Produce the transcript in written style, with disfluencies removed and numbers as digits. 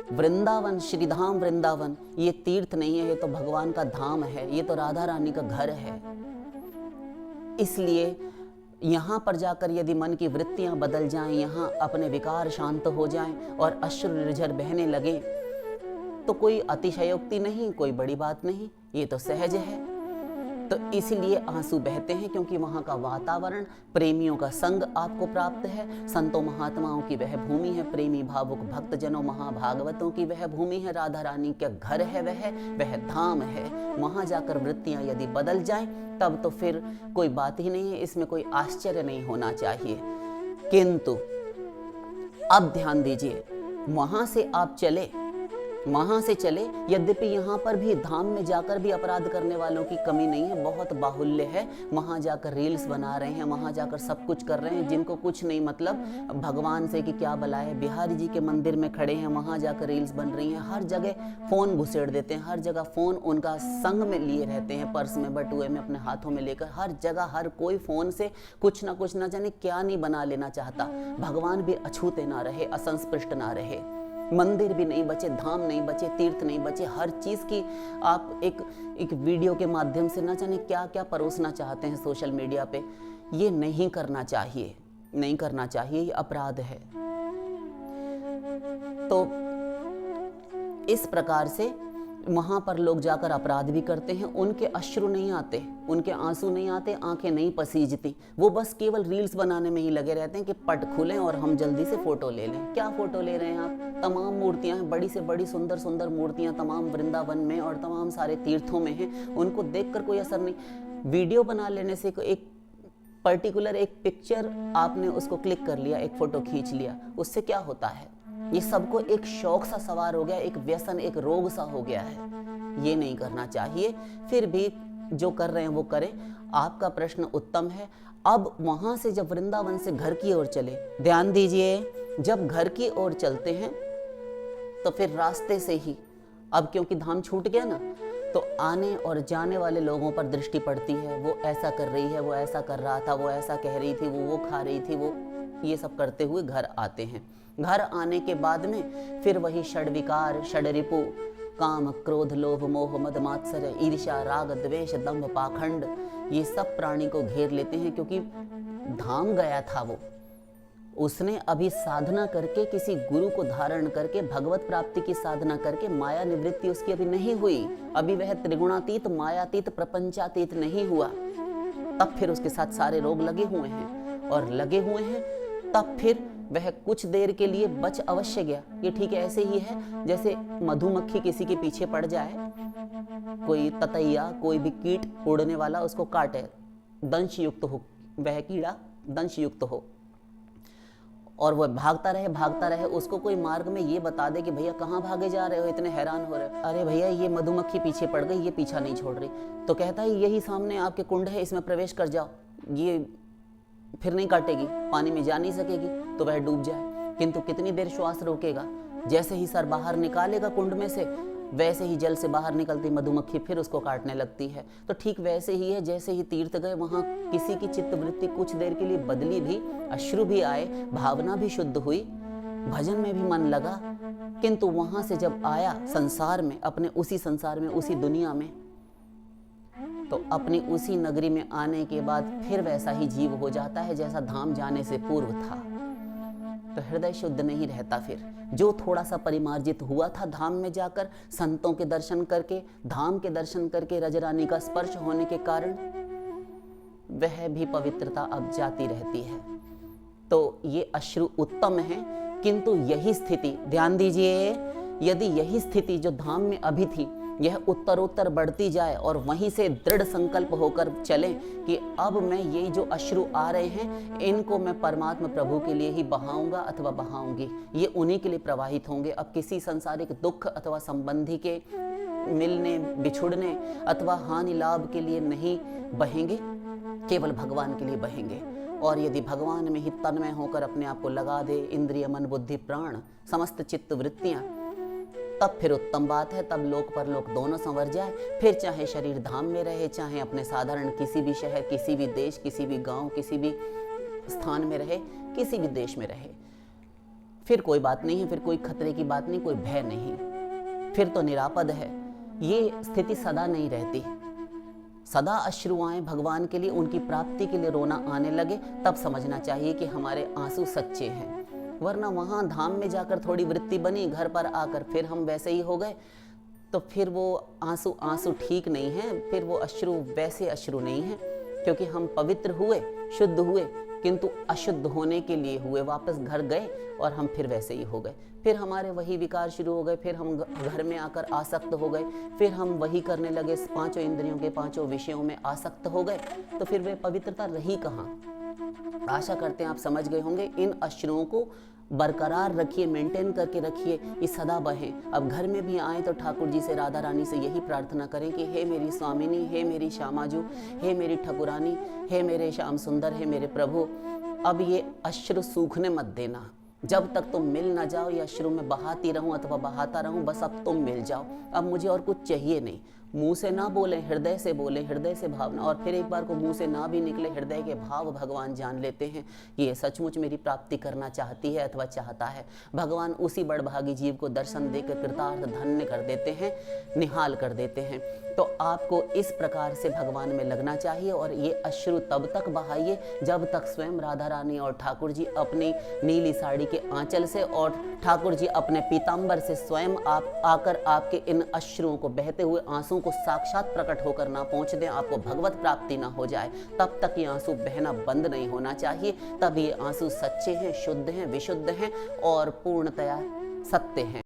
वृंदावन, श्रीधाम वृंदावन ये तीर्थ नहीं है, ये तो भगवान का धाम है, ये तो राधा रानी का घर है। इसलिए यहाँ पर जाकर यदि मन की वृत्तियाँ बदल जाएं, यहाँ अपने विकार शांत हो जाएं और अश्रु निर्झर बहने लगें, तो कोई अतिशयोक्ति नहीं, कोई बड़ी बात नहीं, ये तो सहज है। तो इसलिए आंसू बहते हैं क्योंकि वहाँ का वातावरण, प्रेमियों का संग आपको प्राप्त है। संतों महात्माओं की वह भूमि है, प्रेमी भावुक भक्तजनों महाभागवतों की वह भूमि है, राधा रानी का घर है, वह धाम है। वहाँ जाकर वृत्तियाँ यदि बदल जाएं तब तो फिर कोई बात ही नहीं है, इसमें कोई आश्चर्य नहीं होना चाहिए। किंतु अब ध्यान दीजिए, वहाँ से आप चले, वहां से चले, यद्यपि यहाँ पर भी धाम में जाकर भी अपराध करने वालों की कमी नहीं है, बहुत बाहुल्य है। वहां जाकर रील्स बना रहे हैं, वहां जाकर सब कुछ कर रहे हैं, जिनको कुछ नहीं मतलब भगवान से कि क्या भला है। बिहारी जी के मंदिर में खड़े हैं, वहां जाकर रील्स बन रही हैं, हर जगह फोन घुसेड़ देते हैं, हर जगह फोन उनका संग में लिए रहते हैं, पर्स में, बटुए में, अपने हाथों में लेकर, हर जगह हर कोई फोन से कुछ ना जाने क्या नहीं बना लेना चाहता। भगवान भी अछूते ना रहे, असंस्पृष्ट ना रहे, मंदिर भी नहीं बचे, धाम नहीं बचे, तीर्थ नहीं बचे, हर चीज की आप एक वीडियो के माध्यम से ना जाने क्या क्या परोसना चाहते हैं सोशल मीडिया पे। ये नहीं करना चाहिए, नहीं करना चाहिए, ये अपराध है। तो इस प्रकार से वहां पर लोग जाकर अपराध भी करते हैं, उनके अश्रु नहीं आते, उनके आंसू नहीं आते, आंखें नहीं पसीजती, वो बस केवल रील्स बनाने में ही लगे रहते हैं कि पट खुलें और हम जल्दी से फोटो ले लें। क्या फोटो ले रहे हैं आप? तमाम मूर्तियां हैं, बड़ी से बड़ी सुंदर सुंदर मूर्तियां तमाम वृंदावन में और तमाम सारे तीर्थों में हैं, उनको देखकर कोई असर नहीं। वीडियो बना लेने से एक पर्टिकुलर एक पिक्चर आपने उसको क्लिक कर लिया, एक फोटो खींच लिया, उससे क्या होता है? ये सबको एक शौक सा सवार हो गया, एक व्यसन, एक रोग सा हो गया है। ये नहीं करना चाहिए। फिर भी जो कर रहे हैं वो करें। आपका प्रश्न उत्तम है। अब वहां से जब वृंदावन से घर की ओर चले, ध्यान दीजिए, जब घर की ओर चलते हैं तो फिर रास्ते से ही, अब क्योंकि धाम छूट गया ना, तो आने और जाने वाले लोगों पर दृष्टि पड़ती है। वो ऐसा कर रही है, वो ऐसा कर रहा था, वो ऐसा कह रही थी, वो खा रही थी, वो ये सब करते हुए घर आते हैं। घर आने के बाद में फिर वही षड्विकार, षड्रिपु, काम, क्रोध, लोभ, मोह, मद, मात्सर्य, ईर्ष्या, राग, द्वेष, दंभ, पाखंड, ये सब प्राणी को घेर लेते हैं। क्योंकि धाम गया था वो, उसने अभी साधना करके, किसी गुरु को धारण करके, भगवत प्राप्ति की साधना करके, माया निवृत्ति उसकी अभी नहीं हुई, अभी वह त्रिगुणातीत, मायातीत, प्रपंचातीत नहीं हुआ। तब फिर उसके साथ सारे रोग लगे हुए हैं, और लगे हुए हैं तब फिर वह कुछ देर के लिए बच अवश्य गया। ये ठीक है, ऐसे ही है जैसे मधुमक्खी किसी के पीछे पड़ जाए, कोई ततैया, कोई भी कीट उड़ने वाला उसको काटे, दंश युक्त हो, वह कीड़ा दंश युक्त हो और वह भागता रहे, उसको कोई मार्ग में ये बता दे कि भैया कहाँ भागे जा रहे हो, इतने हैरान हो रहे हो, अरे भैया ये मधुमक्खी पीछे पड़ गई, ये पीछा नहीं छोड़ रही, तो कहता है यही सामने आपके कुंड है, इसमें प्रवेश कर जाओ, ये फिर नहीं काटेगी, पानी में जा नहीं सकेगी, तो वह डूब जाए। किंतु कितनी देर श्वास रोकेगा? जैसे ही सर बाहर निकालेगा कुंड में से, वैसे ही जल से बाहर निकलती मधुमक्खी फिर उसको काटने लगती है। तो ठीक वैसे ही है, जैसे ही तीर्थ गए, वहां किसी की चित्तवृत्ति कुछ देर के लिए बदली भी, अश्रु भी आए, भावना भी शुद्ध हुई, भजन में भी मन लगा, किंतु वहां से जब आया संसार में, अपने उसी संसार में, उसी दुनिया में, तो अपनी उसी नगरी में आने के बाद फिर वैसा ही जीव हो जाता है जैसा धाम जाने से पूर्व था। तो हृदय शुद्ध नहीं रहता। फिर जो थोड़ा सा परिमार्जित हुआ था धाम में जाकर, संतों के दर्शन करके, धाम के दर्शन करके, रजरानी का स्पर्श होने के कारण, वह भी पवित्रता अब जाती रहती है। तो ये अश्रु उत्तम है, किंतु यही स्थिति, ध्यान दीजिए, यदि यही स्थिति जो धाम में अभी थी, यह उत्तरोत्तर बढ़ती जाए और वहीं से दृढ़ संकल्प होकर चले कि अब मैं ये जो अश्रु आ रहे हैं, इनको मैं परमात्मा प्रभु के लिए ही बहाऊंगा अथवा बहाऊंगी, ये उन्हीं के लिए प्रवाहित होंगे। अब किसी सांसारिक दुख अथवा संबंधी के मिलने, बिछुड़ने अथवा हानि लाभ के लिए नहीं बहेंगे, केवल भगवान के लिए बहेंगे। और यदि भगवान में ही तन्मय होकर अपने आप को लगा दे, इंद्रिय, मन, बुद्धि, प्राण, समस्त चित्त वृत्तियां, तब फिर उत्तम बात है। तब लोक परलोक दोनों संवर जाए। फिर चाहे शरीर धाम में रहे, चाहे अपने साधारण किसी भी शहर, किसी भी देश, किसी भी गांव, किसी भी स्थान में रहे, किसी भी देश में रहे, फिर कोई बात नहीं है, फिर कोई खतरे की बात नहीं, कोई भय नहीं, फिर तो निरापद है। ये स्थिति सदा नहीं रहती। सदा अश्रुआएं भगवान के लिए, उनकी प्राप्ति के लिए रोना आने लगे, तब समझना चाहिए कि हमारे आंसू सच्चे हैं। वरना वहाँ धाम में जाकर थोड़ी वृत्ति बनी, घर पर आकर फिर हम वैसे ही हो गए, तो फिर वो आंसू ठीक नहीं है, फिर वो अश्रु वैसे अश्रु नहीं है। क्योंकि हम पवित्र हुए, शुद्ध हुए, किंतु अशुद्ध होने के लिए हुए, वापस घर गए और हम फिर वैसे ही हो गए। फिर हमारे वही विकार शुरू हो गए, फिर हम घर में आकर आसक्त हो गए, फिर हम वही करने लगे, पांचों इंद्रियों के पांचों विषयों में आसक्त हो गए, तो फिर वे पवित्रता रही कहाँ। आशा करते हैं आप समझ गए होंगे। इन अश्रुओं को बरकरार रखिए, मेंटेन करके रखिए, ये सदा बहें। अब घर में भी आए तो ठाकुर जी से, राधा रानी से यही प्रार्थना करें कि हे मेरी स्वामिनी, हे मेरी श्यामाजू, हे मेरी ठकुरानी, हे मेरे श्याम सुंदर, हे मेरे प्रभु, अब ये अश्रु सूखने मत देना। जब तक तुम मिल ना जाओ, या अश्रु में बहाती रहूं अथवा बहाता रहूं, बस अब तुम मिल जाओ, अब मुझे और कुछ चाहिए नहीं। मुंह से ना बोले, हृदय से बोले, हृदय से भावना, और फिर एक बार को मुंह से ना भी निकले, हृदय के भाव भगवान जान लेते हैं कि ये सचमुच मेरी प्राप्ति करना चाहती है अथवा चाहता है। भगवान उसी बड़भागी जीव को दर्शन देकर कृतार्थ धन्य कर देते हैं, निहाल कर देते हैं। तो आपको इस प्रकार से भगवान में लगना चाहिए, और ये अश्रु तब तक बहाइए जब तक स्वयं राधा रानी और ठाकुर जी अपनी नीली साड़ी के आंचल से और ठाकुर जी अपने पीताम्बर से स्वयं आप आकर आपके इन अश्रुओं को, बहते हुए आंसू को साक्षात प्रकट होकर ना पहुंच दें, आपको भगवत प्राप्ति ना हो जाए, तब तक ये आंसू बहना बंद नहीं होना चाहिए। तब ये आंसू सच्चे हैं, शुद्ध हैं, विशुद्ध हैं और पूर्णतया सत्य हैं।